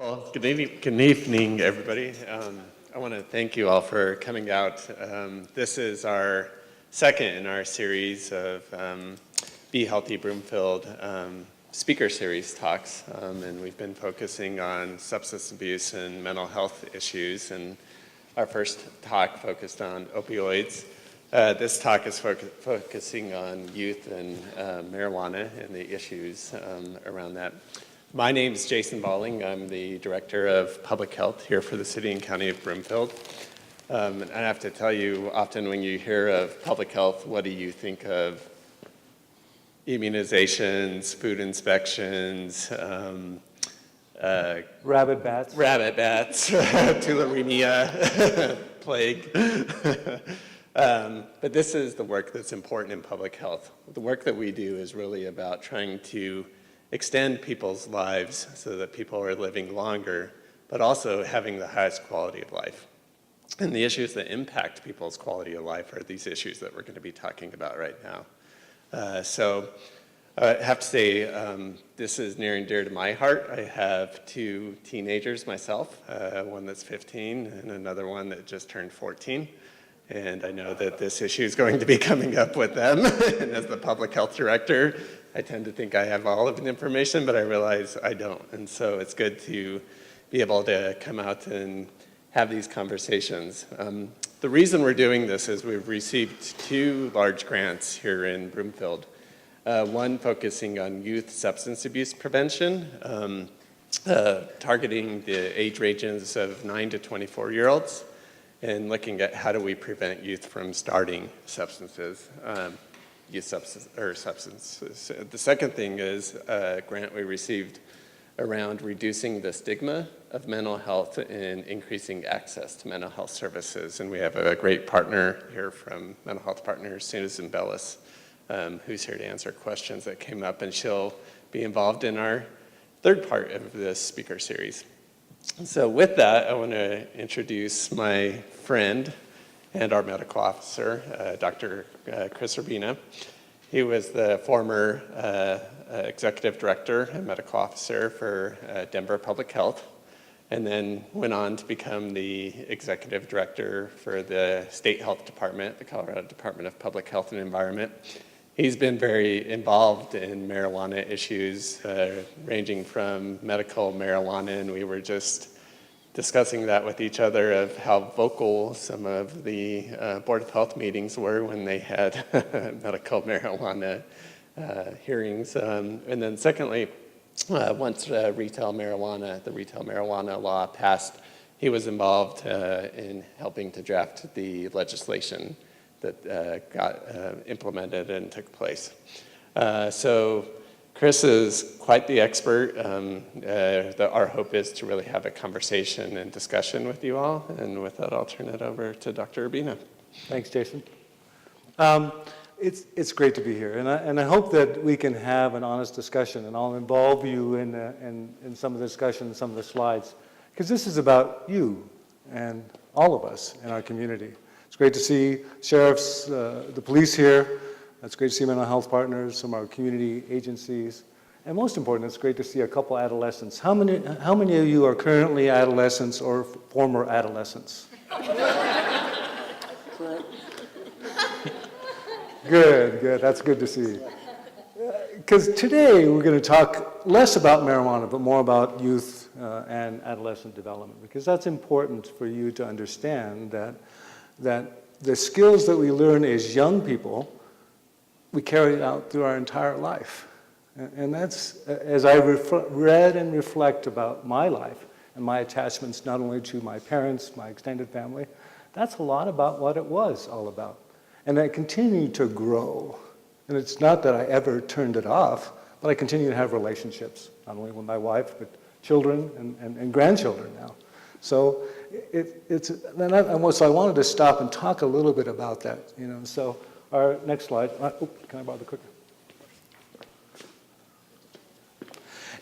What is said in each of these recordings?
Well, good evening, everybody. I want to thank you all for coming out. This is our second in our series of Be Healthy Broomfield speaker series talks, and we've been focusing on substance abuse and mental health issues, and our first talk focused on opioids. This talk is focusing on youth and marijuana and the issues around that. My name is Jason Balling. I'm the Director of Public Health here for the City and County of Broomfield. And I have to tell you, often when you hear of public health, what do you think of? Immunizations, food inspections, rabbit bats, tularemia, plague. But this is the work that's important in public health. The work that we do is really about trying to extend people's lives so that people are living longer, but also having the highest quality of life. And the issues that impact people's quality of life are these issues that we're going to be talking about right now. So I have to say, this is near and dear to my heart. I have two teenagers myself, one that's 15 and another one that just turned 14. And I know that this issue is going to be coming up with them. And as the public health director, I tend to think I have all of the information, but I realize I don't. And so it's good to be able to come out and have these conversations. The reason we're doing this is we've received two large grants here in Broomfield. One focusing on youth substance abuse prevention, targeting the age ranges of 9 to 24-year-olds, and looking at how do we prevent youth from starting substances. Substances. The second thing is a grant we received around reducing the stigma of mental health and increasing access to mental health services. And we have a great partner here from Mental Health Partners, Susan Bellis, who's here to answer questions that came up, and she'll be involved in our third part of this speaker series. So with that, I want to introduce my friend and our medical officer, Dr. Chris Urbina. He was the former executive director and medical officer for Denver Public Health, and then went on to become the executive director for the State Health Department, the Colorado Department of Public Health and Environment. He's been very involved in marijuana issues, ranging from medical marijuana, and we were just discussing that with each other of how vocal some of the Board of Health meetings were when they had medical marijuana hearings. And then secondly, once the retail marijuana law passed, he was involved in helping to draft the legislation that got implemented and took place. So Chris is quite the expert. Our hope is to really have a conversation and discussion with you all. And with that, I'll turn it over to Dr. Urbina. Thanks, Jason. It's great to be here, and I hope that we can have an honest discussion, and I'll involve you in some of the discussion and some of the slides, because this is about you and all of us in our community. It's great to see sheriffs, the police here. It's great to see mental health partners, some of our community agencies. And most important, it's great to see a couple adolescents. How many of you are currently adolescents or former adolescents? Good. That's good to see. Because today we're going to talk less about marijuana, but more about youth and adolescent development. Because that's important for you to understand that the skills that we learn as young people, we carry it out through our entire life. And that's, as I read and reflect about my life and my attachments not only to my parents, my extended family, that's a lot about what it was all about. And I continue to grow. And it's not that I ever turned it off, but I continue to have relationships, not only with my wife, but children and grandchildren now. So so I wanted to stop and talk a little bit about that. So our next slide. Can I borrow the clicker?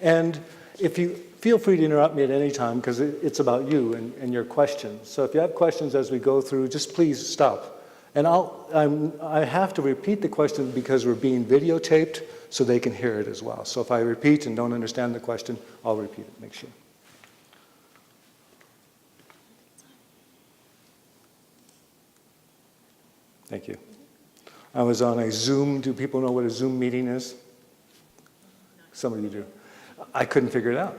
And if you feel free to interrupt me at any time, because it's about you and your questions. So if you have questions as we go through, just please stop. And I have to repeat the question because we're being videotaped, so they can hear it as well. So if I repeat and don't understand the question, I'll repeat it, make sure. Thank you. I was on a Zoom. Do people know what a Zoom meeting is? Some of you do. I couldn't figure it out.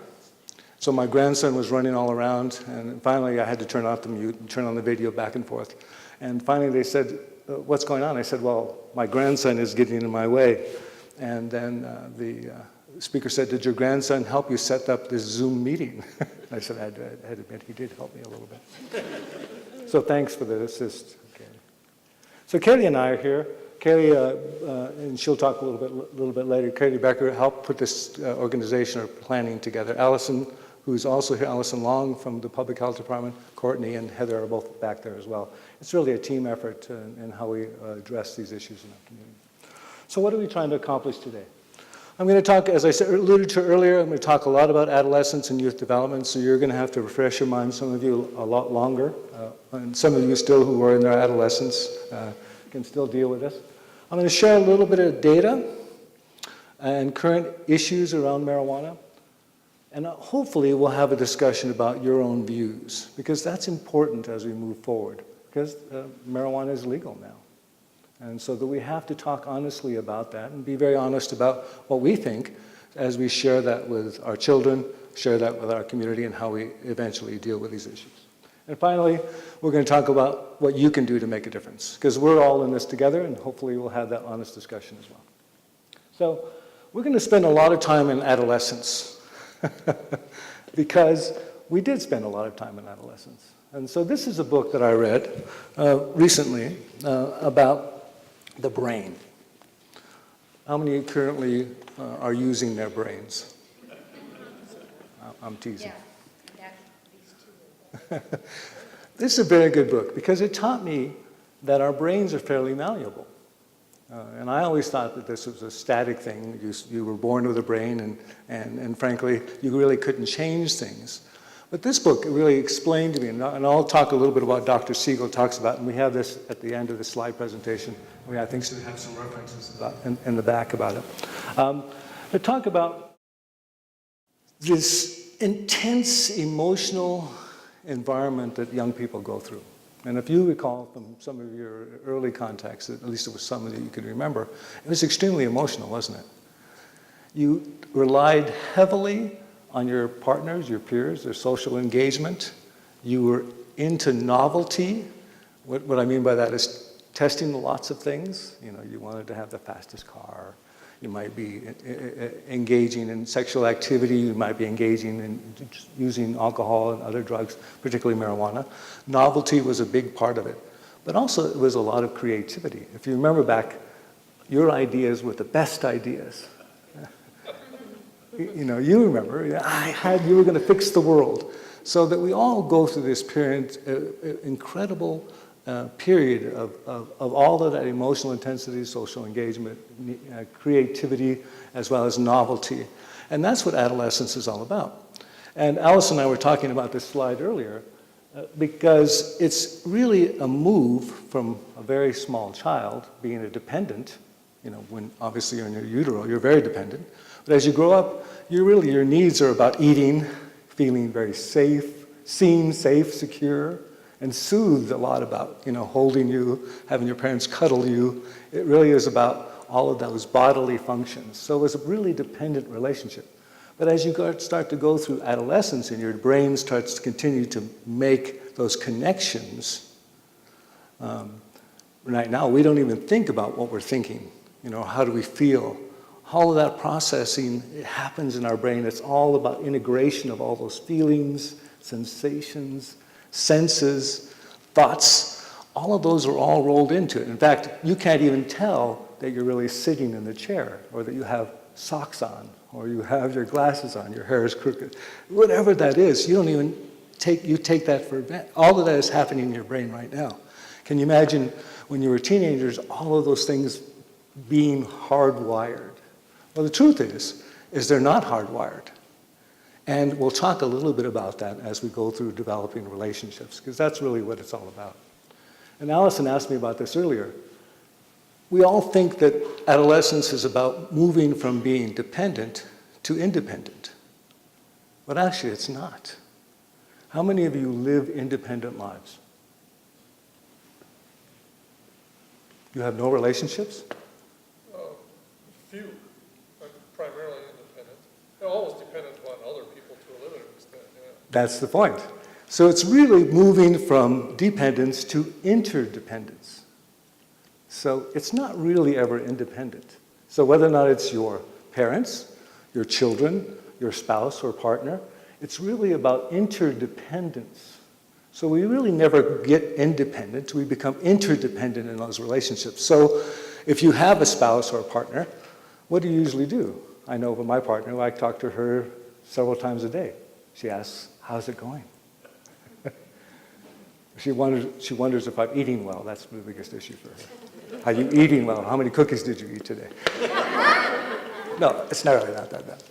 So my grandson was running all around, and finally I had to turn off the mute and turn on the video back and forth. And finally they said, what's going on? I said, well, my grandson is getting in my way. And then the speaker said, did your grandson help you set up this Zoom meeting? I said, I had to admit, he did help me a little bit. So thanks for the assist. Okay. So Katie and I are here. Katie, and she'll talk a little bit later, Katie Becker helped put this organization or planning together. Allison, who's also here, Allison Long from the Public Health Department, Courtney and Heather are both back there as well. It's really a team effort in how we address these issues in our community. So what are we trying to accomplish today? I'm going to talk, as I alluded to earlier, I'm going to talk a lot about adolescence and youth development, so you're going to have to refresh your mind, some of you a lot longer, and some of you still who are in their adolescence can still deal with this. I'm going to share a little bit of data and current issues around marijuana, and hopefully we'll have a discussion about your own views, because that's important as we move forward, because marijuana is legal now. And so that we have to talk honestly about that and be very honest about what we think as we share that with our children, share that with our community, and how we eventually deal with these issues. And finally, we're going to talk about what you can do to make a difference, because we're all in this together, and hopefully we'll have that honest discussion as well. So we're going to spend a lot of time in adolescence, because we did spend a lot of time in adolescence. And so this is a book that I read recently about the brain. How many currently are using their brains? I'm teasing. Yeah, this is a very good book because it taught me that our brains are fairly malleable. And I always thought that this was a static thing. You were born with a brain and frankly, you really couldn't change things. But this book really explained to me, and I'll talk a little bit about Dr. Siegel talks about, and we have this at the end of the slide presentation. I think we have some references about, in the back about it. But talk about this intense emotional environment that young people go through. And if you recall from some of your early contacts, at least it was some that you could remember, it was extremely emotional, wasn't it? You relied heavily on your partners, your peers, their social engagement. You were into novelty. What I mean by that is testing lots of things. You know, you wanted to have the fastest car. You might be engaging in sexual activity. You might be engaging in using alcohol and other drugs, particularly marijuana. Novelty was a big part of it. But also it was a lot of creativity. If you remember back, your ideas were the best ideas. You know, you remember, you were going to fix the world. So that we all go through this period, incredible period of all of that emotional intensity, social engagement, creativity, as well as novelty. And that's what adolescence is all about. And Alice and I were talking about this slide earlier, because it's really a move from a very small child being a dependent. You know, when obviously you're in your utero, you're very dependent. But as you grow up, your needs are about eating, feeling very safe, seen, safe, secure, and soothed a lot about, you know, holding you, having your parents cuddle you. It really is about all of those bodily functions. So it was a really dependent relationship. But as you start to go through adolescence and your brain starts to continue to make those connections, right now we don't even think about what we're thinking. You know, how do we feel? All of that processing, it happens in our brain. It's all about integration of all those feelings, sensations, senses, thoughts. All of those are all rolled into it. In fact, you can't even tell that you're really sitting in the chair, or that you have socks on, or you have your glasses on, your hair is crooked. Whatever that is, you don't even take that for granted. All of that is happening in your brain right now. Can you imagine when you were teenagers, all of those things being hardwired? Well, the truth is they're not hardwired. And we'll talk a little bit about that as we go through developing relationships, because that's really what it's all about. And Allison asked me about this earlier. We all think that adolescence is about moving from being dependent to independent. But actually, it's not. How many of you live independent lives? You have no relationships? Few. I'm primarily independent. Almost dependent upon other people to a limited extent, yeah. That's the point. So it's really moving from dependence to interdependence. So it's not really ever independent. So whether or not it's your parents, your children, your spouse or partner, it's really about interdependence. So we really never get independent. We become interdependent in those relationships. So if you have a spouse or a partner, what do you usually do? I know with my partner, I talk to her several times a day. She asks, how's it going? She wonders if I'm eating well. That's the biggest issue for her. Are you eating well? How many cookies did you eat today? No, it's not really not that bad.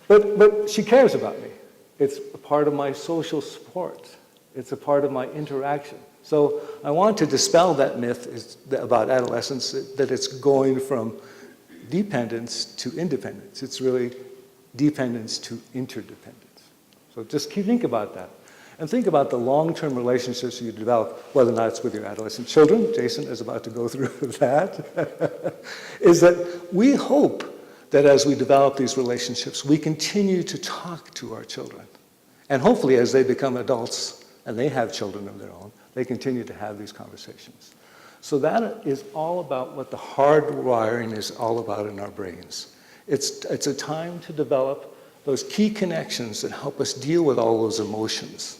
But she cares about me. It's a part of my social support. It's a part of my interaction. So I want to dispel that myth about adolescence, that it's going from dependence to independence. It's really dependence to interdependence. So just think about that. And think about the long-term relationships you develop, whether or not it's with your adolescent children. Jason is about to go through that. Is that we hope that as we develop these relationships, we continue to talk to our children. And hopefully as they become adults and they have children of their own, they continue to have these conversations. So that is all about what the hardwiring is all about in our brains. It's a time to develop those key connections that help us deal with all those emotions,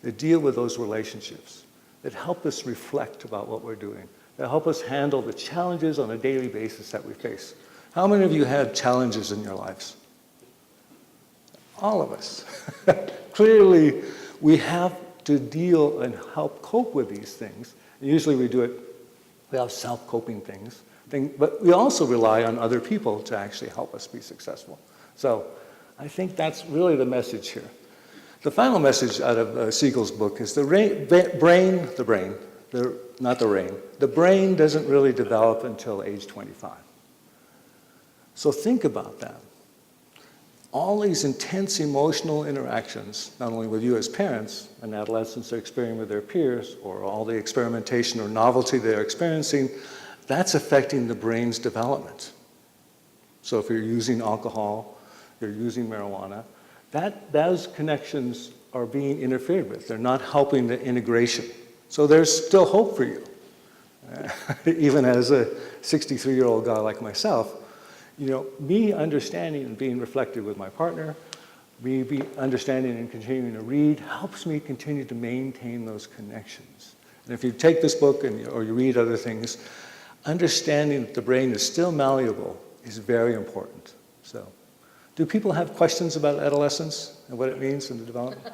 that deal with those relationships, that help us reflect about what we're doing, that help us handle the challenges on a daily basis that we face. How many of you have challenges in your lives? All of us. Clearly, we have to deal and help cope with these things. Usually we do it, we have self-coping things, but we also rely on other people to actually help us be successful. So I think that's really the message here. The final message out of Siegel's book is the brain doesn't really develop until age 25. So think about that. All these intense emotional interactions, not only with you as parents, and adolescents are experiencing with their peers, or all the experimentation or novelty they're experiencing, that's affecting the brain's development. So if you're using alcohol, you're using marijuana, those connections are being interfered with. They're not helping the integration. So there's still hope for you. Even as a 63-year-old guy like myself, me understanding and being reflective with my partner, me understanding and continuing to read helps me continue to maintain those connections. And if you take this book or you read other things, understanding that the brain is still malleable is very important. So, do people have questions about adolescence and what it means in the development?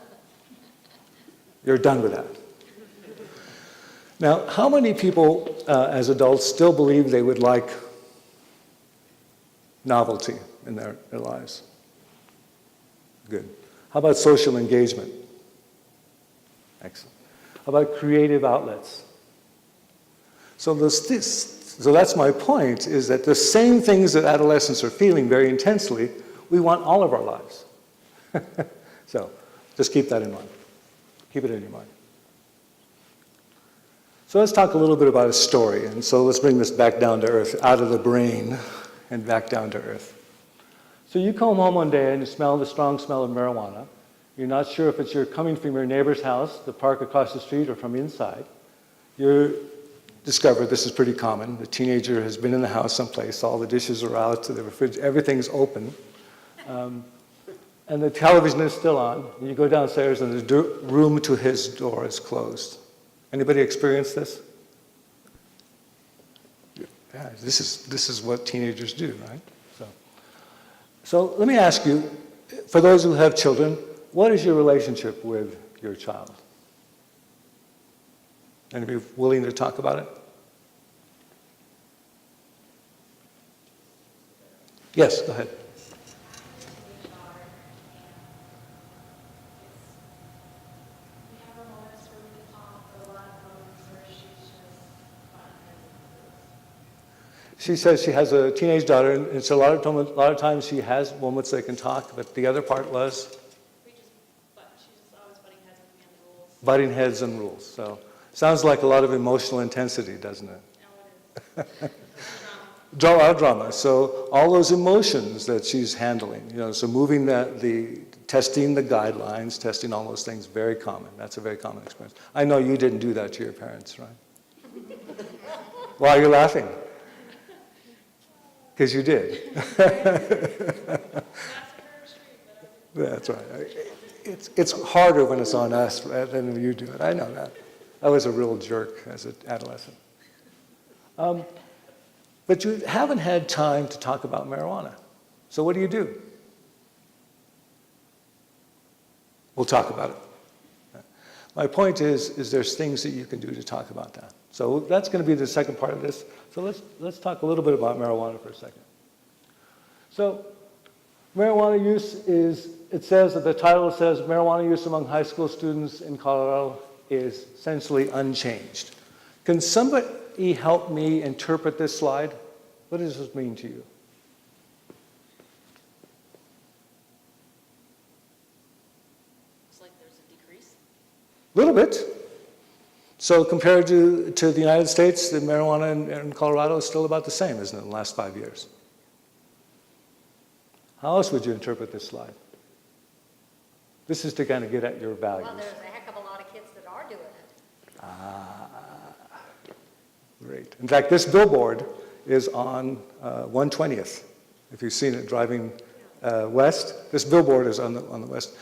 You're done with that. Now, how many people as adults still believe they would like novelty in their lives? Good. How about social engagement? Excellent. How about creative outlets? So that's my point, is that the same things that adolescents are feeling very intensely, we want all of our lives. So just keep that in mind. Keep it in your mind. So let's talk a little bit about a story. And so let's bring this back down to earth, out of the brain and back down to earth. So you come home one day and you smell the strong smell of marijuana. You're not sure if you're coming from your neighbor's house, the park across the street, or from inside. You discover, this is pretty common, the teenager has been in the house someplace, all the dishes are out to the refrigerator, everything's open, and the television is still on. You go downstairs and the room to his door is closed. Anybody experience this? Yeah, this is what teenagers do, right? So let me ask you, for those who have children, what is your relationship with your child? Anybody willing to talk about it? Yes, go ahead. She says she has a teenage daughter, and so a lot of times she has moments they can talk, but the other part was? She's just always butting heads with me on the rules. Butting heads and rules. Sounds like a lot of emotional intensity, doesn't it? Drama. So all those emotions that she's handling, so moving testing the guidelines, testing all those things, very common. That's a very common experience. I know you didn't do that to your parents, right? Why are you laughing? Because you did. That's right. It's harder when it's on us rather than when you do it. I know that. I was a real jerk as an adolescent. But you haven't had time to talk about marijuana. So what do? We'll talk about it. My point is there's things that you can do to talk about that. So that's going to be the second part of this. So let's talk a little bit about marijuana for a second. So marijuana use it says that the title says marijuana use among high school students in Colorado is essentially unchanged. Can somebody help me interpret this slide? What does this mean to you? Looks like there's a decrease. A little bit. So compared to the United States, the marijuana in Colorado is still about the same, isn't it, in the last 5 years? How else would you interpret this slide? This is to kind of get at your values. Well, there's a heck of a lot of kids that are doing it. Great. In fact, this billboard is on 120th. If you've seen it driving west, this billboard is on the west.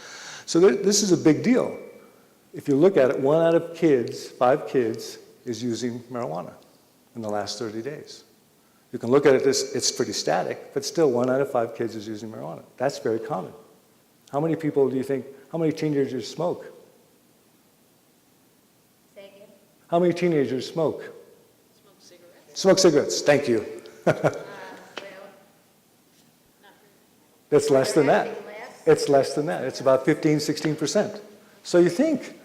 So this is a big deal. If you look at it, 1 out of 5 kids is using marijuana in the last 30 days. You can look at it, it's pretty static, but still 1 out of 5 kids is using marijuana. That's very common. How many people do you think, how many teenagers smoke? Say again? How many teenagers smoke? Smoke cigarettes? Smoke cigarettes, thank you. Well, not It's less than that. less. It's less than that. It's about 15, 16%. So you think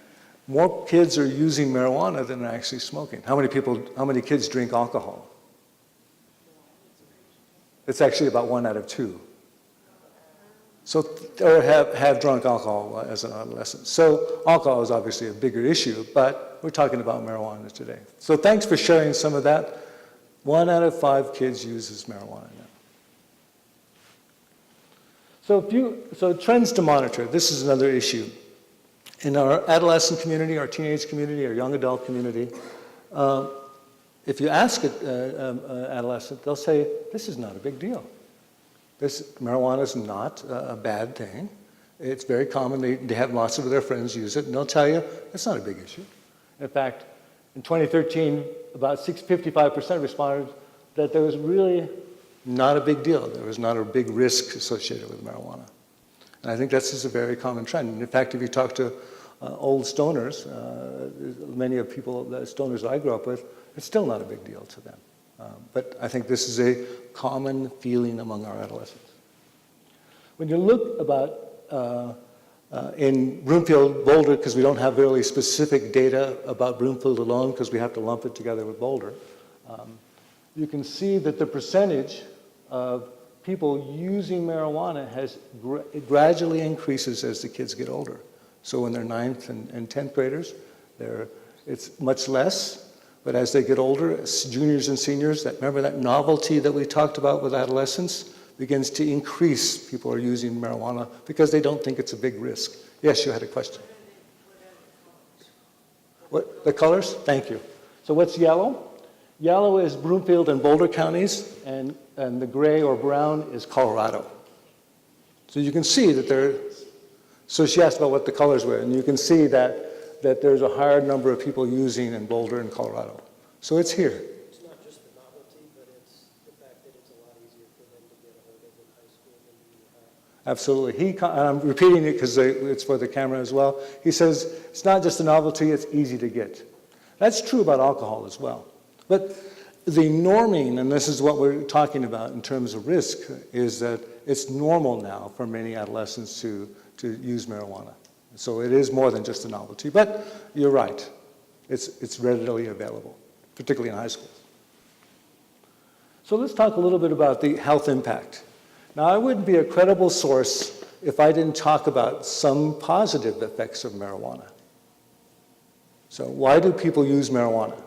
more kids are using marijuana than are actually smoking. How many kids drink alcohol? It's actually about 1 out of 2. So, or have drunk alcohol as an adolescent. So alcohol is obviously a bigger issue, but we're talking about marijuana today. So thanks for sharing some of that. 1 out of 5 kids uses marijuana now. So trends to monitor. This is another issue. In our adolescent community, our teenage community, our young adult community, if you ask an adolescent, they'll say, this is not a big deal. Marijuana is not a bad thing. It's very common. They have lots of their friends use it, and they'll tell you it's not a big issue. In fact, in 2013, about 55% responded that there was really not a big deal. There was not a big risk associated with marijuana. And I think that's just a very common trend. And in fact, if you talk to old stoners, many of people, the stoners I grew up with, it's still not a big deal to them. But I think this is a common feeling among our adolescents. When you look about in Broomfield, Boulder, because we don't have really specific data about Broomfield alone, because we have to lump it together with Boulder, you can see that the percentage of people using marijuana it gradually increases as the kids get older. So when they're 9th and 10th graders, it's much less. But as they get older, as juniors and seniors, remember that novelty that we talked about with adolescents begins to increase. People are using marijuana because they don't think it's a big risk. Yes, you had a question. What, the colors? Thank you. So what's yellow? Yellow is Broomfield and Boulder counties, and the gray or brown is Colorado. So you can see that so she asked about what the colors were, and you can see that there's a higher number of people using in Boulder and Colorado. So it's here. It's not just the novelty, but it's the fact that it's a lot easier for them to get a hold of in high school than junior high. Absolutely. I'm repeating it because it's for the camera as well. He says, it's not just a novelty, it's easy to get. That's true about alcohol as well. But the norming, and this is what we're talking about in terms of risk, is that it's normal now for many adolescents to use marijuana. So it is more than just a novelty. But you're right. It's readily available, particularly in high school. So let's talk a little bit about the health impact. Now, I wouldn't be a credible source if I didn't talk about some positive effects of marijuana. So why do people use marijuana?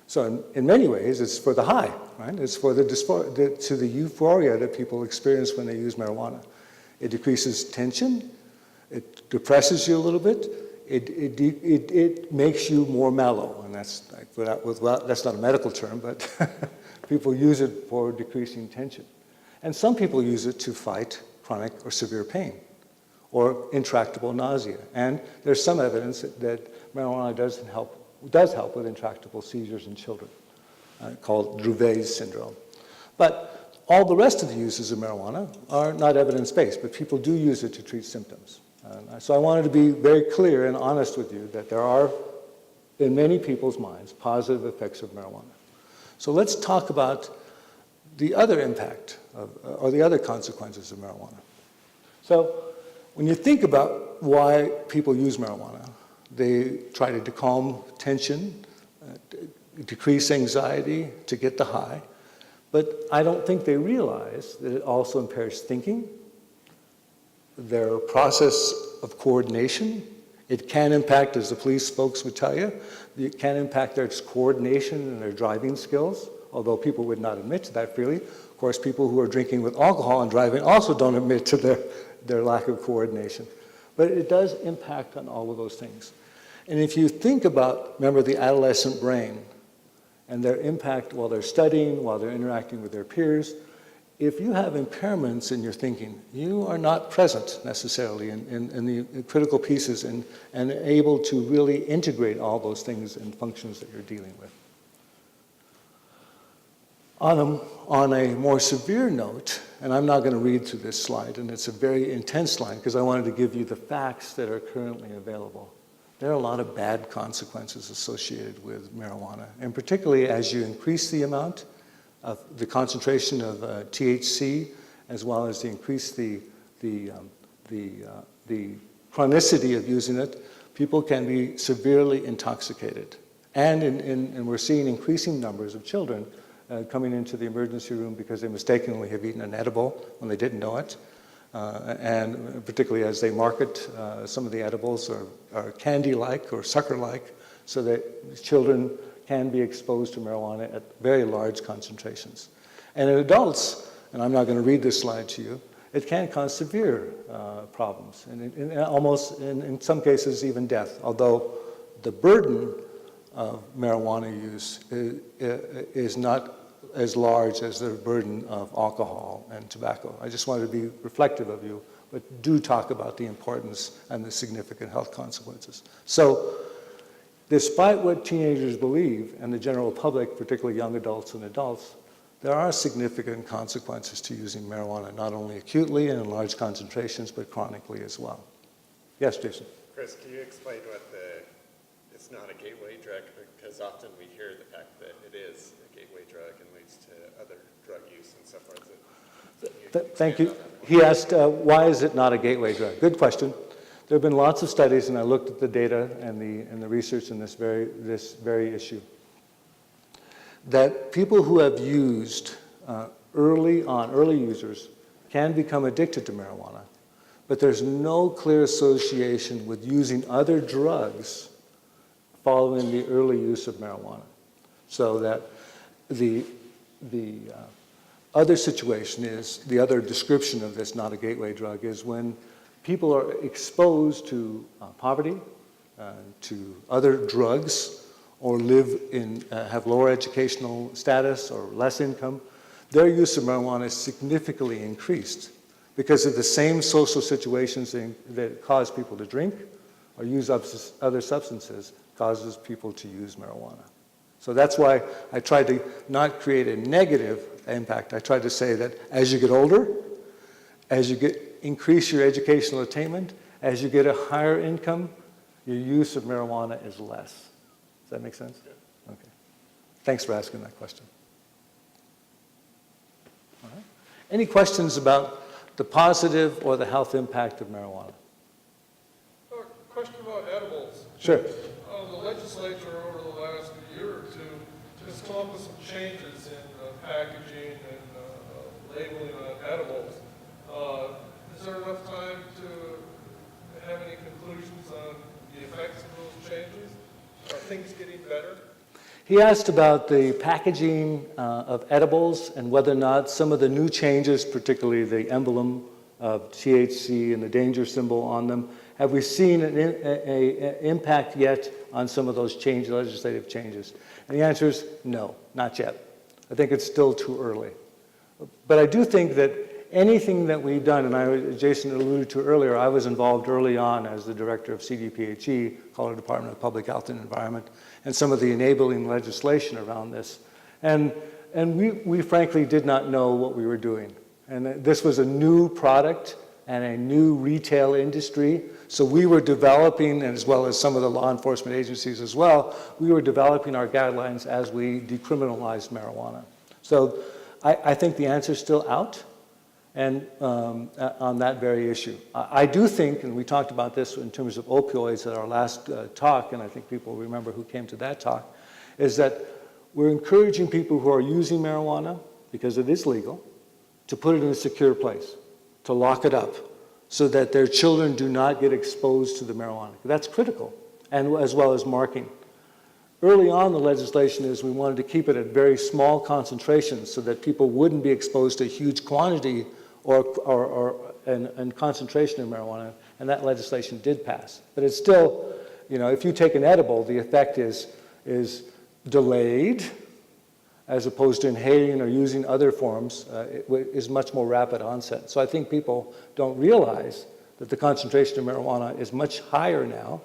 So in many ways, it's for the high, right? It's for the euphoria that people experience when they use marijuana. It decreases tension. It depresses you a little bit. It makes you more mellow, and that's that's not a medical term, but people use it for decreasing tension. And some people use it to fight chronic or severe pain or intractable nausea. And there's some evidence that marijuana does help with intractable seizures in children, called Dravet's syndrome. But all the rest of the uses of marijuana are not evidence-based, but people do use it to treat symptoms. So I wanted to be very clear and honest with you that there are, in many people's minds, positive effects of marijuana. So let's talk about the other impact or the other consequences of marijuana. So when you think about why people use marijuana, they try to calm tension, decrease anxiety, to get the high. But I don't think they realize that it also impairs thinking, their process of coordination. It can impact, as the police folks would tell you, it can impact their coordination and their driving skills, although people would not admit to that freely. Of course, people who are drinking with alcohol and driving also don't admit to their lack of coordination. But it does impact on all of those things. And if you think about, remember, the adolescent brain and their impact while they're studying, while they're interacting with their peers, if you have impairments in your thinking, you are not present necessarily in the critical pieces and able to really integrate all those things and functions that you're dealing with. On a more severe note, and I'm not going to read through this slide, and it's a very intense slide because I wanted to give you the facts that are currently available. There are a lot of bad consequences associated with marijuana, and particularly as you increase the amount of the concentration of THC, as well as to increase the chronicity of using it, people can be severely intoxicated. And we're seeing increasing numbers of children coming into the emergency room because they mistakenly have eaten an edible when they didn't know it. And particularly as they market some of the edibles are candy-like or sucker-like, so that children can be exposed to marijuana at very large concentrations. And in adults, and I'm not going to read this slide to you, it can cause severe problems, and in some cases even death, although the burden of marijuana use is not as large as the burden of alcohol and tobacco. I just wanted to be reflective of you, but do talk about the importance and the significant health consequences. So, despite what teenagers believe, and the general public, particularly young adults and adults, there are significant consequences to using marijuana, not only acutely and in large concentrations, but chronically as well. Yes, Jason? Chris, can you explain what it's not a gateway drug? Because often we hear the fact that it is a gateway drug and leads to other drug use and so forth. Thank you. He asked, why is it not a gateway drug? Good question. There have been lots of studies, and I looked at the data and the research in this very issue, that people who have used early users can become addicted to marijuana, but there's no clear association with using other drugs following the early use of marijuana. So that the other situation is, the other description of this not a gateway drug is when people are exposed to poverty, to other drugs, or have lower educational status or less income, their use of marijuana is significantly increased because of the same social situations that cause people to drink or use other substances causes people to use marijuana. So that's why I tried to not create a negative impact. I tried to say that as you get older, as you increase your educational attainment, as you get a higher income, your use of marijuana is less. Does that make sense? Yeah. Okay. Thanks for asking that question. All right. Any questions about the positive or the health impact of marijuana? Question about edibles. Sure. The legislature over the last year or two has come up with some changes in packaging and labeling on edibles. Is there enough time to have any conclusions on things getting better? He asked about the packaging of edibles and whether or not some of the new changes, particularly the emblem of THC and the danger symbol on them, have we seen an impact yet on some of those legislative changes? And the answer is no, not yet. I think it's still too early. But I do think that anything that we've done, and Jason alluded to earlier, I was involved early on as the director of CDPHE, Colorado Department of Public Health and Environment, and some of the enabling legislation around this. And we frankly did not know what we were doing. And this was a new product and a new retail industry. So we were developing, and as well as some of the law enforcement agencies as well, we were developing our guidelines as we decriminalized marijuana. So I think the answer is still out and on that very issue. I do think, and we talked about this in terms of opioids at our last talk, and I think people remember who came to that talk, is that we're encouraging people who are using marijuana, because it is legal, to put it in a secure place, to lock it up, so that their children do not get exposed to the marijuana. That's critical, and as well as marking. Early on, the legislation is we wanted to keep it at very small concentrations so that people wouldn't be exposed to a huge quantity and concentration of marijuana, and that legislation did pass. But it's still, you know, if you take an edible, the effect is delayed, as opposed to inhaling or using other forms, is much more rapid onset. So I think people don't realize that the concentration of marijuana is much higher now,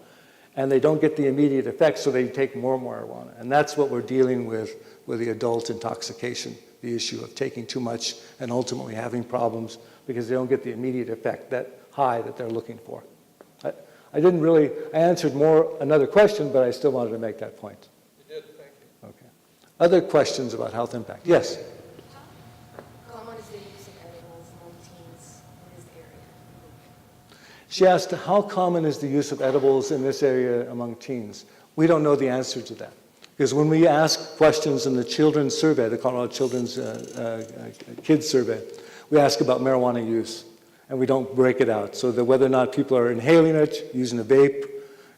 and they don't get the immediate effect, so they take more marijuana. And that's what we're dealing with the adult intoxication, the issue of taking too much and ultimately having problems because they don't get the immediate effect, that high that they're looking for. I answered another question, but I still wanted to make that point. You did, thank you. Okay. Other questions about health impact? Yes? How common is the use of edibles among teens in this area? She asked, how common is the use of edibles in this area among teens? We don't know the answer to that. Because when we ask questions in the children's survey, the Colorado Children's Kids Survey, we ask about marijuana use, and we don't break it out. So that whether or not people are inhaling it, using a vape,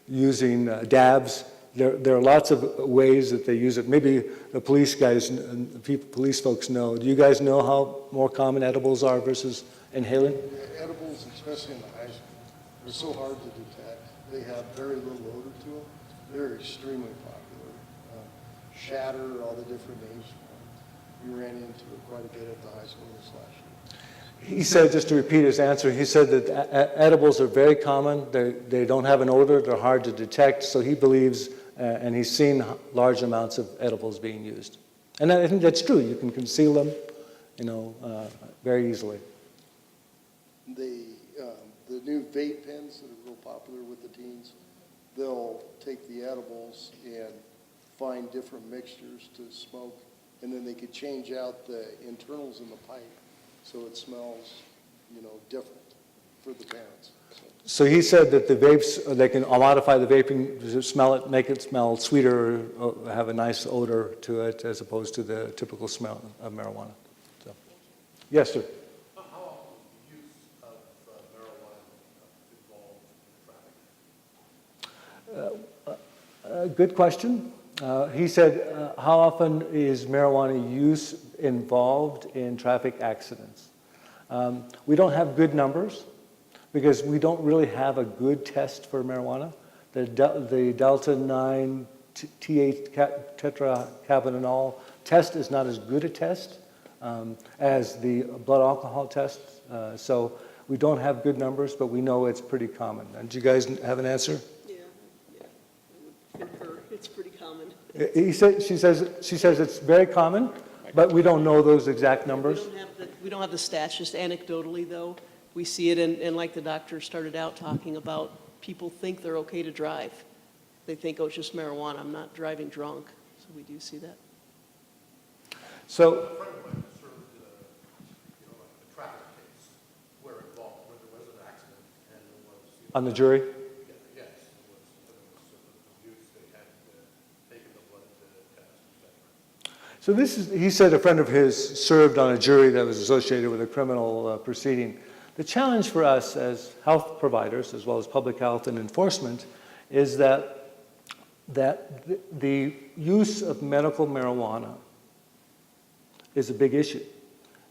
using dabs, there are lots of ways that they use it. Maybe the police guys, police folks know. Do you guys know how more common edibles are versus inhaling? Edibles, especially in the high school, they're so hard to detect. They have very little odor to them. They're extremely popular. Shatter, all the different names. We ran into it quite a bit at the high school this last year. He said, just to repeat his answer, he said that edibles are very common. They don't have an odor. They're hard to detect. So he believes, and he's seen large amounts of edibles being used. And I think that's true. You can conceal them, very easily. The new vape pens that are real popular with the teens, they'll take the edibles and find different mixtures to smoke, and then they could change out the internals in the pipe so it smells, different for the parents. So he said that the vapes, they can modify the vaping to smell it, make it smell sweeter, or have a nice odor to it, as opposed to the typical smell of marijuana. So, yes, sir. How often is the use of marijuana involved in traffic? Good question. He said, how often is marijuana use involved in traffic accidents? We don't have good numbers because we don't really have a good test for marijuana. The delta-9 tetrahydrocannabinol test is not as good a test as the blood alcohol test. So we don't have good numbers, but we know it's pretty common. And do you guys have an answer? Yeah, I would concur. It's pretty common. She says it's very common, but we don't know those exact numbers. We don't have the stats, just anecdotally, though. We see it, and like the doctor started out talking about, people think they're okay to drive. They think, oh, it's just marijuana. I'm not driving drunk. So we do see that. So, A friend of mine served, a traffic case where there was an accident and there was, on the jury? yes, there was use, they had taken the blood test, etc. So he said a friend of his served on a jury that was associated with a criminal proceeding. The challenge for us as health providers, as well as public health and enforcement, is that that the use of medical marijuana is a big issue.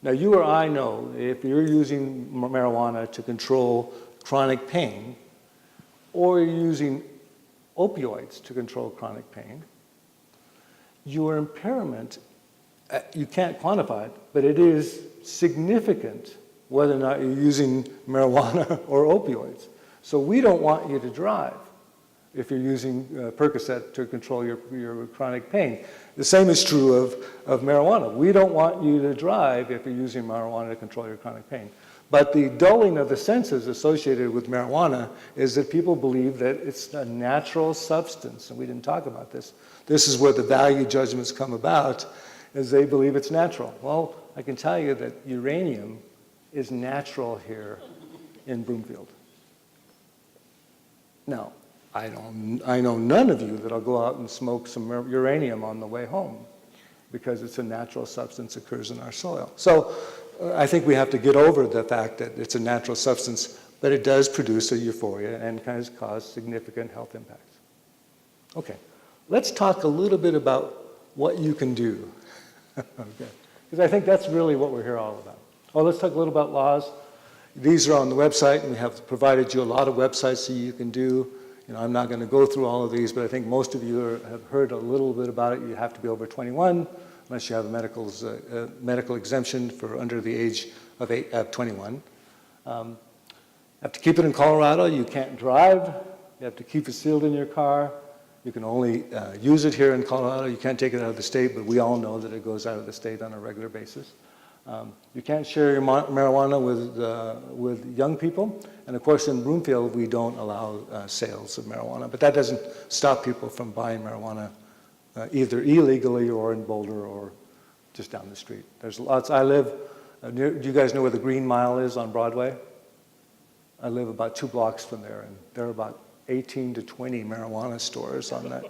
Now, you or I know if you're using marijuana to control chronic pain, or you're using opioids to control chronic pain, your impairment, you can't quantify it, but it is significant whether or not you're using marijuana or opioids. So we don't want you to drive if you're using Percocet to control your chronic pain. The same is true of marijuana. We don't want you to drive if you're using marijuana to control your chronic pain. But the dulling of the senses associated with marijuana is that people believe that it's a natural substance, and we didn't talk about this. This is where the value judgments come about, is they believe it's natural. Well, I can tell you that uranium is natural here in Broomfield. Now, I know none of you that'll go out and smoke some uranium on the way home because it's a natural substance that occurs in our soil. So I think we have to get over the fact that it's a natural substance, but it does produce a euphoria and can cause significant health impacts. Okay, let's talk a little bit about what you can do. Okay, because I think that's really what we're here all about. Oh, let's talk a little about laws. These are on the website, and we have provided you a lot of websites that you can do. You know, I'm not going to go through all of these, but I think most of you have heard a little bit about it. You have to be over 21, unless you have a medical exemption for under the age of 21. You have to keep it in Colorado. You can't drive. You have to keep it sealed in your car. You can only use it here in Colorado. You can't take it out of the state, but we all know that it goes out of the state on a regular basis. You can't share your marijuana with young people. And of course, in Broomfield, we don't allow sales of marijuana. But that doesn't stop people from buying marijuana either illegally or in Boulder or just down the street. There's lots. I live near, do you guys know where the Green Mile is on Broadway? I live about 2 blocks from there, and there are about 18 to 20 marijuana stores on that.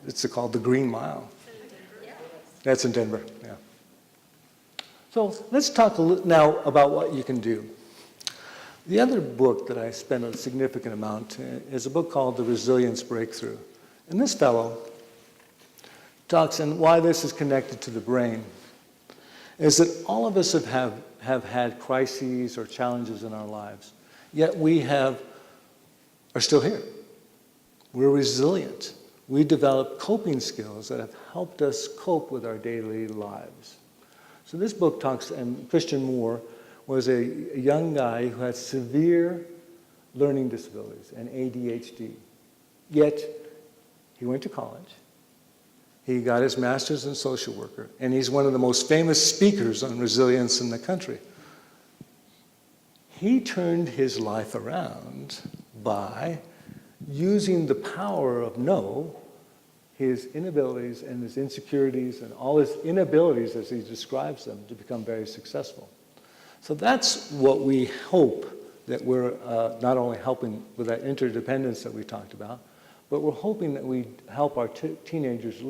It's called the Green Mile. That's in Denver, yeah. So let's talk now about what you can do. The other book that I spent a significant amount is a book called The Resilience Breakthrough. And this fellow talks, and why this is connected to the brain, is that all of us have had crises or challenges in our lives, yet we are still here. We're resilient. We develop coping skills that have helped us cope with our daily lives. So this book talks, and Christian Moore was a young guy who had severe learning disabilities and ADHD. Yet he went to college. He got his master's in social worker, and he's one of the most famous speakers on resilience in the country. He turned his life around by using the power of no, his inabilities and his insecurities and all his inabilities as he describes them to become very successful. So that's what we hope that we're not only helping with that interdependence that we talked about, but we're hoping that we help our teenagers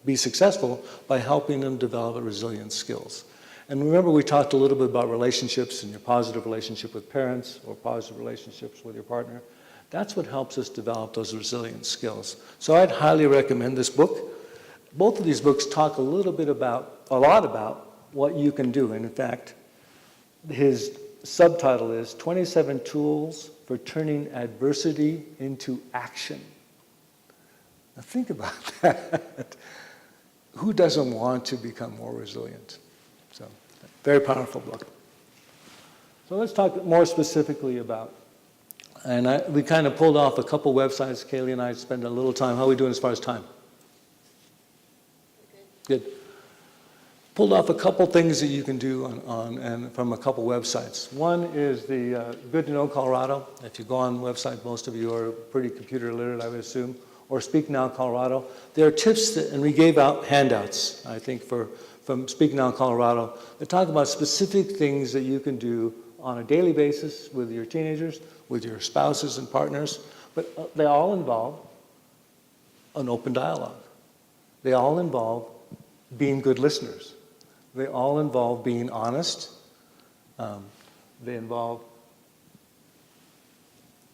be successful by helping them develop resilient skills. And remember, we talked a little bit about relationships and your positive relationship with parents or positive relationships with your partner. That's what helps us develop those resilient skills. So I'd highly recommend this book. Both of these books talk a lot about what you can do. And in fact, his subtitle is 27 Tools for Turning Adversity into Action. Now think about that. Who doesn't want to become more resilient? So, very powerful book. So let's talk more specifically about, and we kind of pulled off a couple websites. Kaylee and I spent a little time. How are we doing as far as time? Good. Pulled off a couple things that you can do and from a couple websites. One is the Good to Know Colorado. If you go on the website, most of you are pretty computer literate, I would assume, or Speak Now Colorado. There are tips and we gave out handouts, I think, from Speak Now Colorado that talk about specific things that you can do on a daily basis with your teenagers, with your spouses and partners, but they all involve an open dialogue. They all involve being good listeners. They all involve being honest. They involve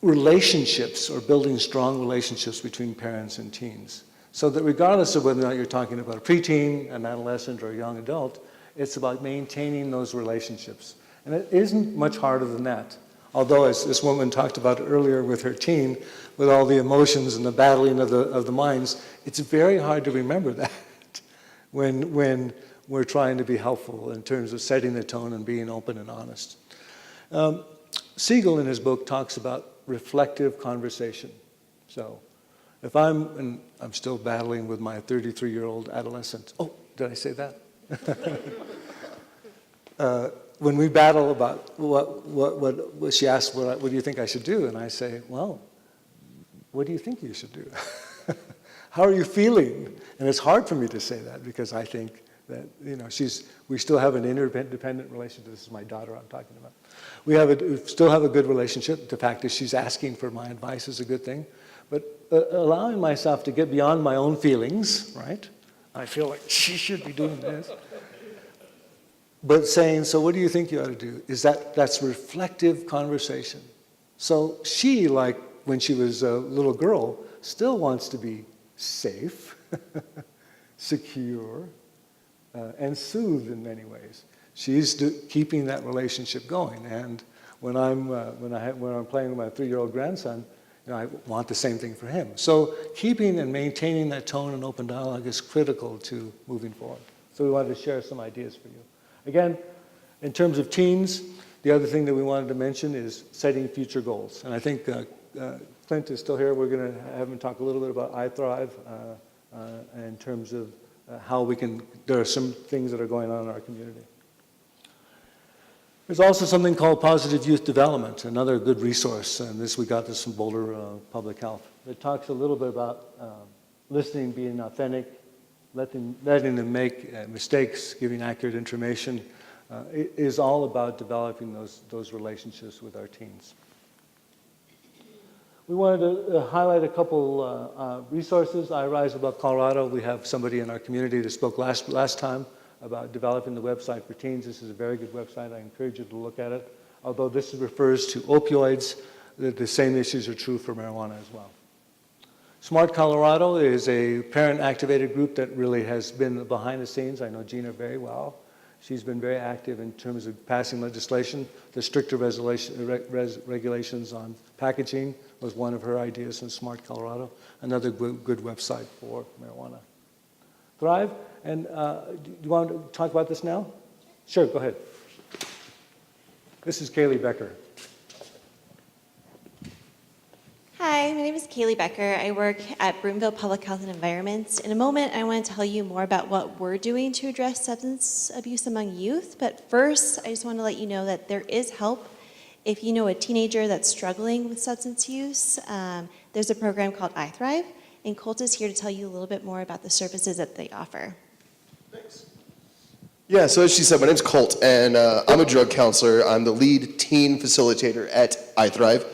relationships or building strong relationships between parents and teens. So that regardless of whether or not you're talking about a preteen, an adolescent, or a young adult, it's about maintaining those relationships. And it isn't much harder than that. Although, as this woman talked about earlier with her teen, with all the emotions and the battling of the minds, it's very hard to remember that when we're trying to be helpful in terms of setting the tone and being open and honest. Siegel, in his book, talks about reflective conversation. So if I'm still battling with my 33-year-old adolescent. Oh, did I say that? When we battle about what she asked, what do you think I should do? And I say, well, what do you think you should do? How are you feeling? And it's hard for me to say that because I think that, we still have an interdependent relationship. This is my daughter I'm talking about. We still have a good relationship. The fact is she's asking for my advice is a good thing. But allowing myself to get beyond my own feelings, right? I feel like she should be doing this. But saying, so what do you think you ought to do? That's reflective conversation. So she, like when she was a little girl, still wants to be safe, secure, and soothed in many ways. She's keeping that relationship going. And when I'm playing with my 3-year-old grandson, I want the same thing for him. So keeping and maintaining that tone and open dialogue is critical to moving forward. So we wanted to share some ideas for you. Again, in terms of teens, the other thing that we wanted to mention is setting future goals. And I think Clint is still here. We're going to have him talk a little bit about iThrive in terms of how there are some things that are going on in our community. There's also something called Positive Youth Development, another good resource, and we got this from Boulder Public Health. It talks a little bit about listening, being authentic, letting them make mistakes, giving accurate information. It is all about developing those relationships with our teens. We wanted to highlight a couple resources. iRise Above Colorado. We have somebody in our community that spoke last time about developing the website for teens. This is a very good website. I encourage you to look at it. Although this refers to opioids, the same issues are true for marijuana as well. Smart Colorado is a parent-activated group that really has been behind the scenes. I know Gina very well. She's been very active in terms of passing legislation. The stricter regulations on packaging was one of her ideas in Smart Colorado. Another good website for marijuana. Thrive, and do you want to talk about this now? Sure, go ahead. This is Kaylee Becker. Hi, my name is Kaylee Becker. I work at Broomville Public Health and Environment. In a moment, I want to tell you more about what we're doing to address substance abuse among youth. But first, I just want to let you know that there is help. If you know a teenager that's struggling with substance use, there's a program called iThrive, and Colt is here to tell you a little bit more about the services that they offer. Thanks. Yeah, so as she said, my name's Colt, and I'm a drug counselor. I'm the lead teen facilitator at iThrive.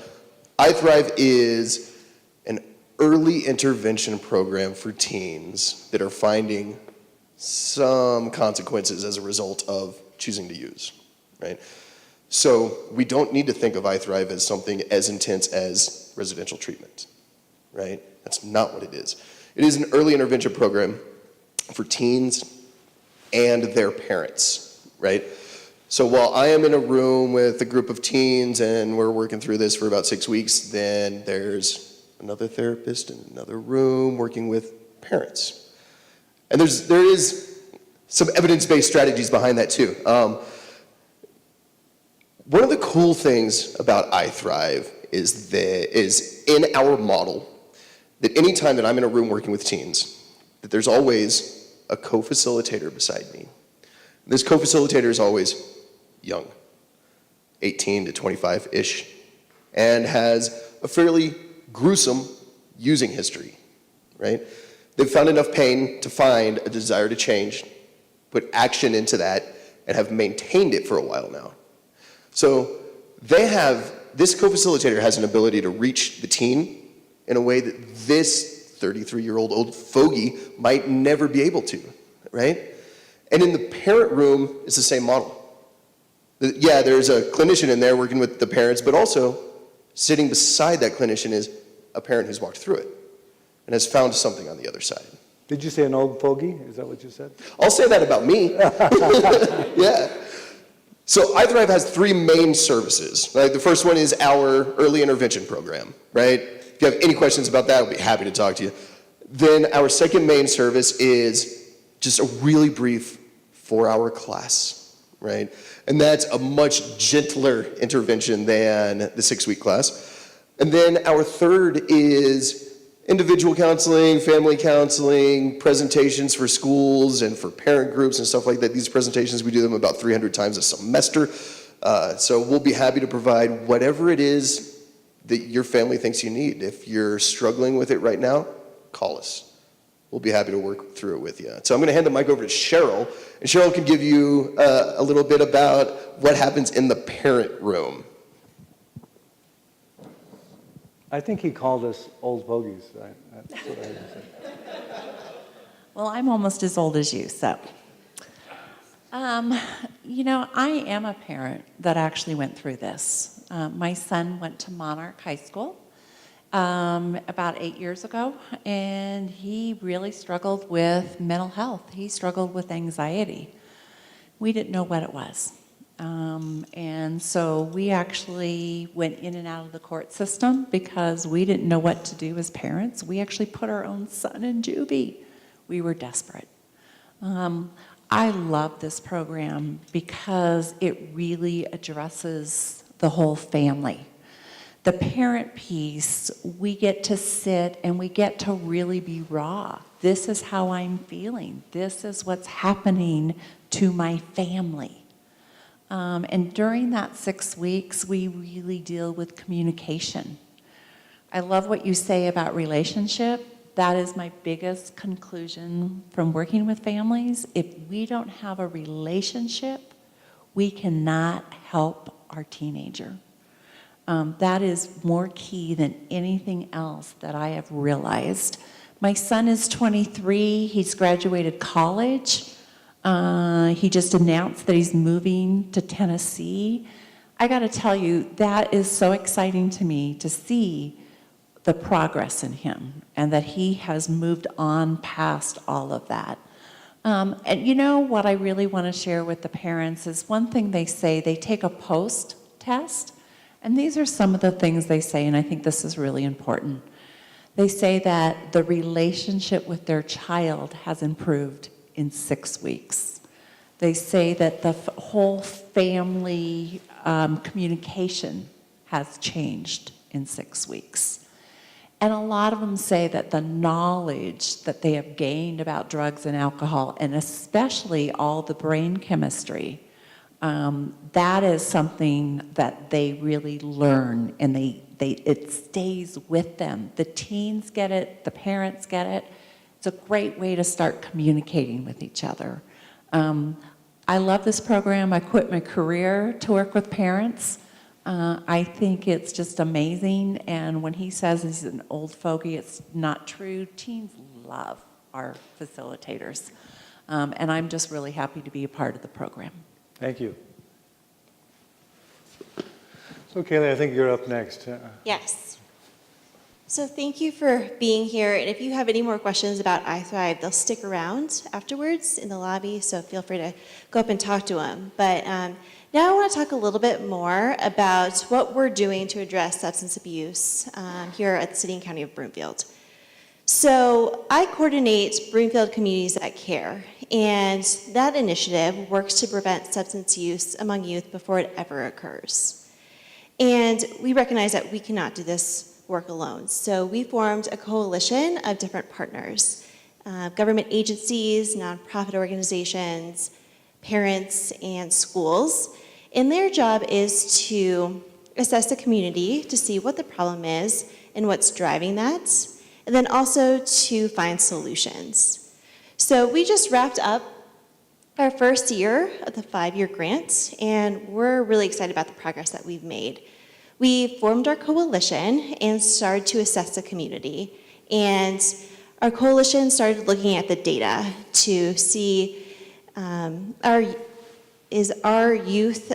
iThrive is an early intervention program for teens that are finding some consequences as a result of choosing to use, right? So we don't need to think of iThrive as something as intense as residential treatment, right? That's not what it is. It is an early intervention program for teens and their parents, right? So while I am in a room with a group of teens and we're working through this for about 6 weeks, then there's another therapist in another room working with parents. And there is some evidence-based strategies behind that too. One of the cool things about iThrive is in our model that anytime that I'm in a room working with teens, that there's always a co-facilitator beside me. This co-facilitator is always young, 18 to 25-ish, and has a fairly gruesome using history, right? They've found enough pain to find a desire to change, put action into that, and have maintained it for a while now. So this co-facilitator has an ability to reach the teen in a way that this 33-year-old old fogey might never be able to, right? And in the parent room, it's the same model. Yeah, there's a clinician in there working with the parents, but also Sitting beside that clinician is a parent who's walked through it and has found something on the other side. Did you say an old fogey? Is that what you said? I'll say that about me. Yeah. So iThrive has 3 main services. Right? The first one is our early intervention program, right? If you have any questions about that, I'll be happy to talk to you. Then our second main service is just a really brief 4-hour class, right? And that's a much gentler intervention than the 6-week class. And then our third is individual counseling, family counseling, presentations for schools and for parent groups and stuff like that. These presentations, we do them about 300 times a semester. So we'll be happy to provide whatever it is that your family thinks you need. If you're struggling with it right now, call us. We'll be happy to work through it with you. So I'm going to hand the mic over to Cheryl, and Cheryl can give you a little bit about what happens in the parent room. I think he called us old fogies. That's what I heard him say. Well, I'm almost as old as you, so. You know, I am a parent that actually went through this. My son went to Monarch High School about 8 years ago, and he really struggled with mental health. He struggled with anxiety. We didn't know what it was. And so we actually went in and out of the court system because we didn't know what to do as parents. We actually put our own son in juvie. We were desperate. I love this program because it really addresses the whole family. The parent piece, we get to sit and we get to really be raw. This is how I'm feeling. This is what's happening to my family. And during that 6 weeks, we really deal with communication. I love what you say about relationship. That is my biggest conclusion from working with families. If we don't have a relationship, we cannot help our teenager. That is more key than anything else that I have realized. My son is 23. He's graduated college. He just announced that he's moving to Tennessee. I got to tell you, that is so exciting to me to see the progress in him and that he has moved on past all of that. And you know what I really want to share with the parents is one thing they say, they take a post test, and these are some of the things they say, and I think this is really important. They say that the relationship with their child has improved in 6 weeks. They say that the whole family communication has changed in 6 weeks. And a lot of them say that the knowledge that they have gained about drugs and alcohol, and especially all the brain chemistry, that is something that they really learn, and it stays with them. The teens get it, the parents get it. It's a great way to start communicating with each other. I love this program. I quit my career to work with parents. I think it's just amazing, and when he says he's an old fogey, it's not true. Teens love our facilitators, and I'm just really happy to be a part of the program. Thank you. So Kaylee, I think you're up next. Yes. So thank you for being here, and if you have any more questions about iThrive, they'll stick around afterwards in the lobby, so feel free to go up and talk to them. But now I want to talk a little bit more about what we're doing to address substance abuse here at the City and County of Broomfield. So I coordinate Broomfield Communities that Care, and that initiative works to prevent substance use among youth before it ever occurs. And we recognize that we cannot do this work alone. So we formed a coalition of different partners, government agencies, nonprofit organizations, parents, and schools. And their job is to assess the community to see what the problem is and what's driving that, and then also to find solutions. So we just wrapped up our first year of the 5-year grant, and we're really excited about the progress that we've made. We formed our coalition and started to assess the community. And our coalition started looking at the data to see is our youth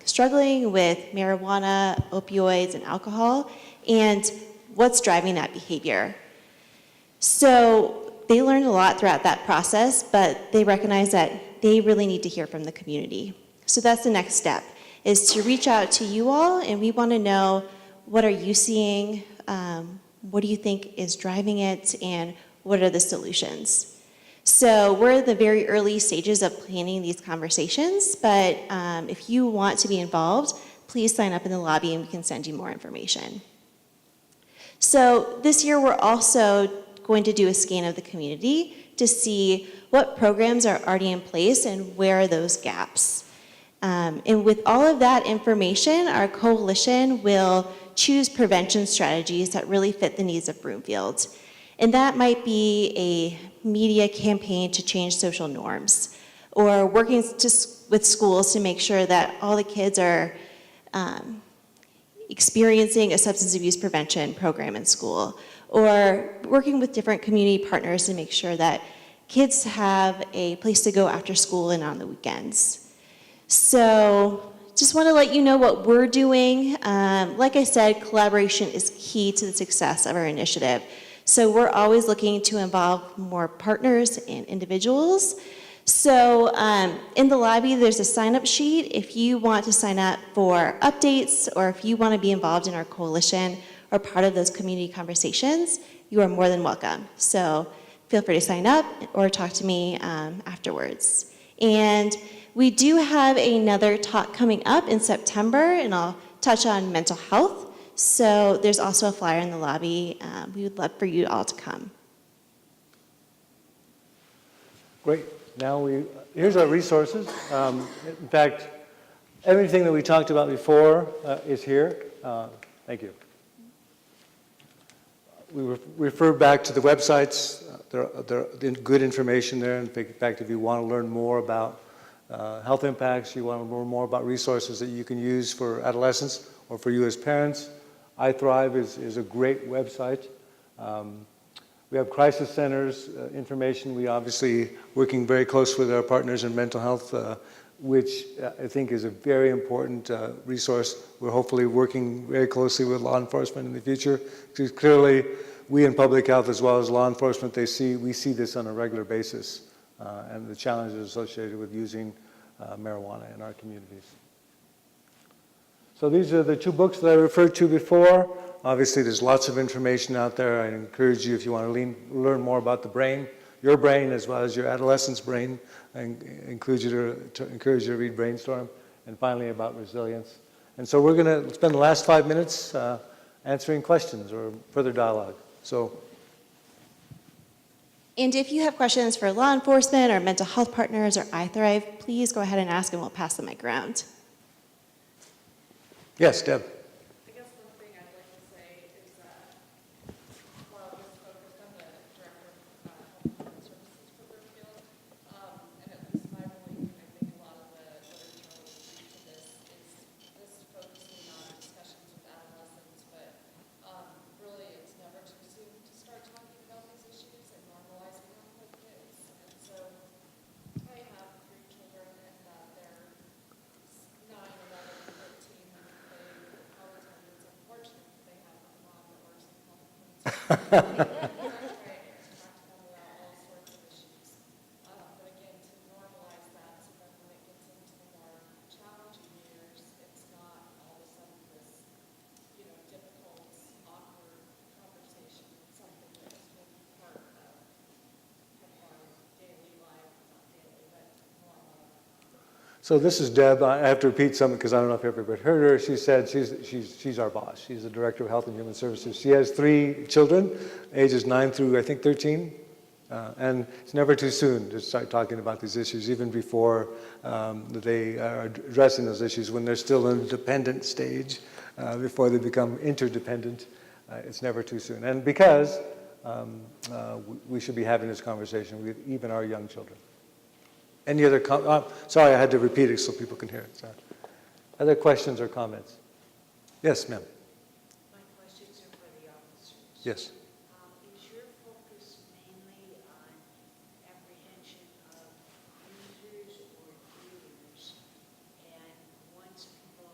struggling with marijuana, opioids, and alcohol, and what's driving that behavior. So they learned a lot throughout that process, but they recognize that they really need to hear from the community. So that's the next step, is to reach out to you all, and we want to know, what are you seeing? What do you think is driving it, and what are the solutions? So we're at the very early stages of planning these conversations, but if you want to be involved, please sign up in the lobby and we can send you more information. So this year we're also going to do a scan of the community to see what programs are already in place and where are those gaps. And with all of that information, our coalition will choose prevention strategies that really fit the needs of Broomfield. And that might be a media campaign to change social norms, or working with schools to make sure that all the kids are experiencing a substance abuse prevention program in school, or working with different community partners to make sure that kids have a place to go after school and on the weekends. So just want to let you know what we're doing. Like I said, collaboration is key to the success of our initiative. So we're always looking to involve more partners and individuals. So in the lobby, there's a sign-up sheet. If you want to sign up for updates, or if you want to be involved in our coalition or part of those community conversations, you are more than welcome. So feel free to sign up or talk to me afterwards. And we do have another talk coming up in September, and I'll touch on mental health. So there's also a flyer in the lobby. We would love for you all to come. Great. Now here's our resources. In fact, everything that we talked about before is here. Thank you. We refer back to the websites. There are good information there. In fact, if you want to learn more about health impacts, you want to learn more about resources that you can use for adolescents or for you as parents, iThrive is a great website. We have crisis centers information. We obviously working very close with our partners in mental health, which I think is a very important resource. We're hopefully working very closely with law enforcement in the future, because clearly we in public health as well as law enforcement, we see this on a regular basis, and the challenges associated with using marijuana in our communities. So these are the two books that I referred to before. Obviously, there's lots of information out there. I encourage you, if you want to learn more about the brain, your brain as well as your adolescent's brain, I encourage you to read Brainstorm, and finally about resilience. And so we're going to spend the last 5 minutes answering questions or further dialogue. So. And if you have questions for law enforcement or mental health partners or iThrive, please go ahead and ask, and we'll pass the mic around. Yes, Deb. I guess one thing I'd like to say is that while I was focused on the Director of Health and Human Services for Brookfield, and at least my belief, and I think a lot of the literature will agree to this, is this focusing on discussions with adolescents, but really it's never too soon to start talking about these issues and normalizing them with kids. And so I have 3 children, and they're 9, 11, 13, and they probably tell you it's unfortunate that they have a mom that works in health and human services. Right, to talk to them about all sorts of issues. But again, to normalize that so that when it gets into the more challenging years, it's not all of a sudden this, difficult, awkward conversation. It's something that's will be part of our daily life, not daily, but normal. So this is Deb. I have to repeat something because I don't know if everybody heard her. She said she's our boss. She's the Director of Health and Human Services. She has 3 children, ages 9 through I think 13. And it's never too soon to start talking about these issues, even before they are addressing those issues, when they're still in the dependent stage, before they become interdependent. It's never too soon. And because we should be having this conversation with even our young children. Any other sorry, I had to repeat it so people can hear it. Sorry. Other questions or comments? Yes, ma'am. My questions are for the officers. Yes. Is your focus mainly on apprehension of users or dealers? And once people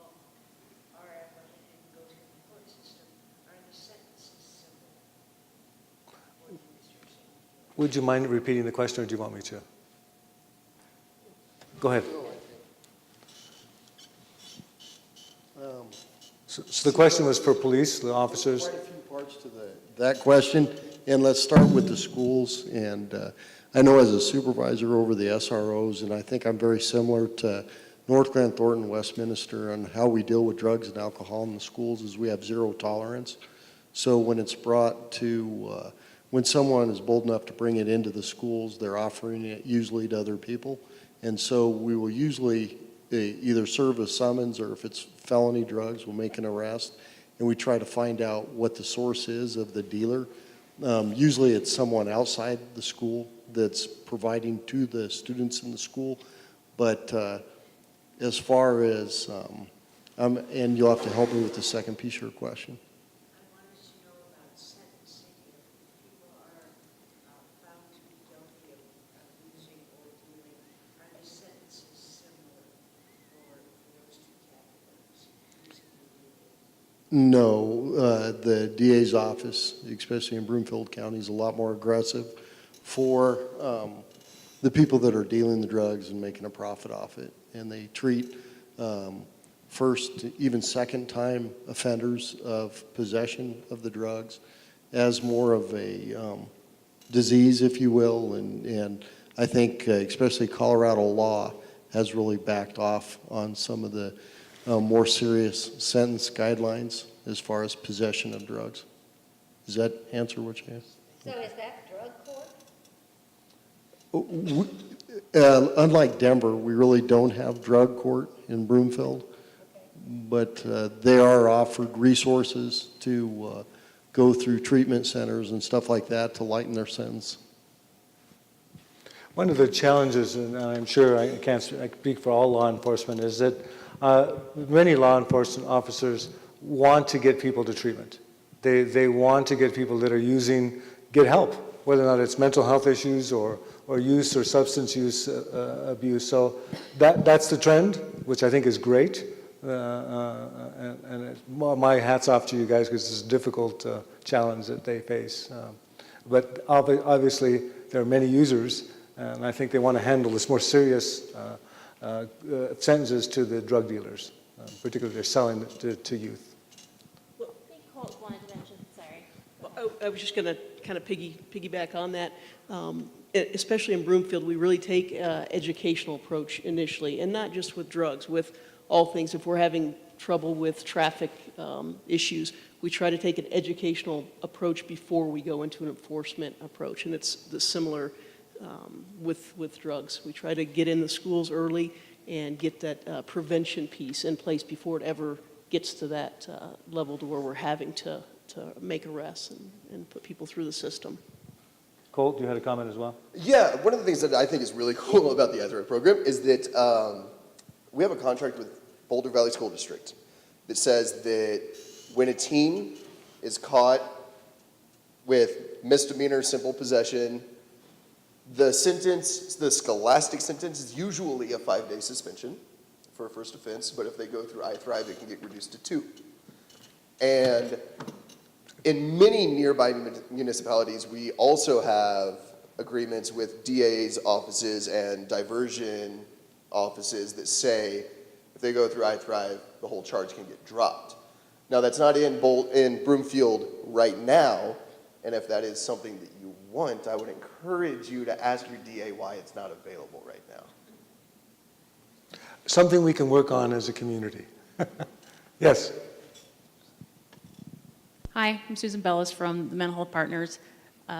Would you mind repeating the question, or do you want me to? Go ahead. So the question was for police, the officers? Quite a few parts to that question, and let's start with the schools. And I know as a supervisor over the SROs, and I think I'm very similar to North Grand Thornton, Westminster, on how we deal with drugs and alcohol in the schools is we have zero tolerance. So when it's brought to, when someone is bold enough to bring it into the schools, they're offering it usually to other people. And so we will usually either serve a summons, or if it's felony drugs, we'll make an arrest, and we try to find out what the source is of the dealer. Usually it's someone outside the school that's providing to the students in the school, but as far as, and you'll have to help me with the second piece of your question. I wanted to know about sentencing. If people are found to be guilty of using or dealing, are the sentences similar for those two categories, using and dealing? No, the DA's office, especially in Broomfield County, is a lot more aggressive for the people that are dealing the drugs and making a profit off it. And they treat first, even second-time offenders of possession of the drugs as more of a disease, if you will. And I think especially Colorado law has really backed off on some of the more serious sentence guidelines as far as possession of drugs. Does that answer what you asked? So is that drug court? Unlike Denver, we really don't have drug court in Broomfield, but they are offered resources to go through treatment centers and stuff like that to lighten their sentence. One of the challenges, and I'm sure I can't speak for all law enforcement, is that many law enforcement officers want to get people to treatment. They want to get people that are using, get help, whether or not it's mental health issues or use or substance use abuse. So that's the trend, which I think is great. My hat's off to you guys, because it's a difficult challenge that they face. But obviously, there are many users, and I think they want to handle this more serious sentences to the drug dealers, particularly they're selling it to youth. I think Colt wanted to mention, sorry. Well, I was just going to kind of piggyback on that. Especially in Broomfield, we really take an educational approach initially, and not just with drugs, with all things. If we're having trouble with traffic issues, we try to take an educational approach before we go into an enforcement approach, and it's similar with drugs. We try to get in the schools early and get that prevention piece in place before it ever gets to that level to where we're having to make arrests and put people through the system. Colt, you had a comment as well? Yeah, one of the things that I think is really cool about the iThrive program is that we have a contract with Boulder Valley School District that says that when a teen is caught with misdemeanor simple possession, the sentence, the scholastic sentence, is usually a 5-day suspension for a first offense, but if they go through iThrive, it can get reduced to 2. And in many nearby municipalities, we also have agreements with DA's offices and diversion offices that say if they go through iThrive, the whole charge can get dropped. Now, that's not in Broomfield right now, and if that is something that you want, I would encourage you to ask your DA why it's not available right now. Something we can work on as a community. Yes. Hi, I'm Susan Bellis from the Mental Health Partners.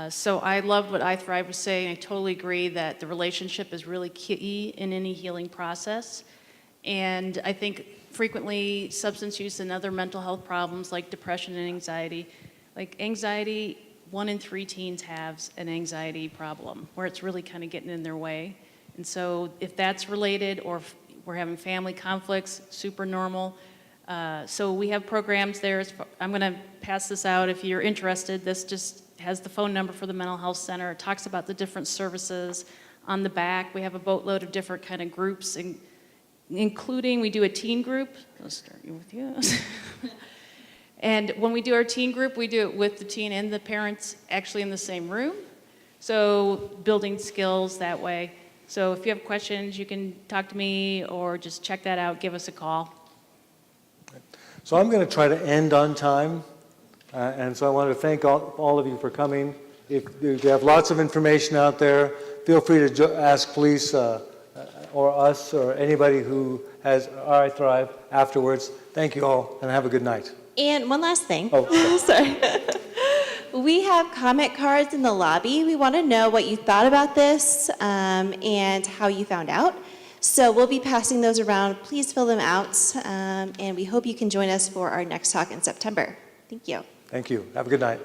So I loved what iThrive was saying. I totally agree that the relationship is really key in any healing process. And I think frequently substance use and other mental health problems like depression and anxiety, like anxiety, 1 in 3 teens have an anxiety problem where it's really kind of getting in their way. And so if that's related, or if we're having family conflicts, super normal. So we have programs there. I'm going to pass this out if you're interested. This just has the phone number for the mental health center. It talks about the different services. On the back, we have a boatload of different kind of groups, including we do a teen group. I'll start with you. And when we do our teen group, we do it with the teen and the parents actually in the same room. So building skills that way. So if you have questions, you can talk to me or just check that out, give us a call. So I'm going to try to end on time, and so I want to thank all of you for coming. If you have lots of information out there, feel free to ask police or us or anybody who has iThrive afterwards. Thank you all, and have a good night. And one last thing. Oh, sorry. We have comment cards in the lobby. We want to know what you thought about this and how you found out. So we'll be passing those around. Please fill them out, and we hope you can join us for our next talk in September. Thank you. Thank you. Have a good night.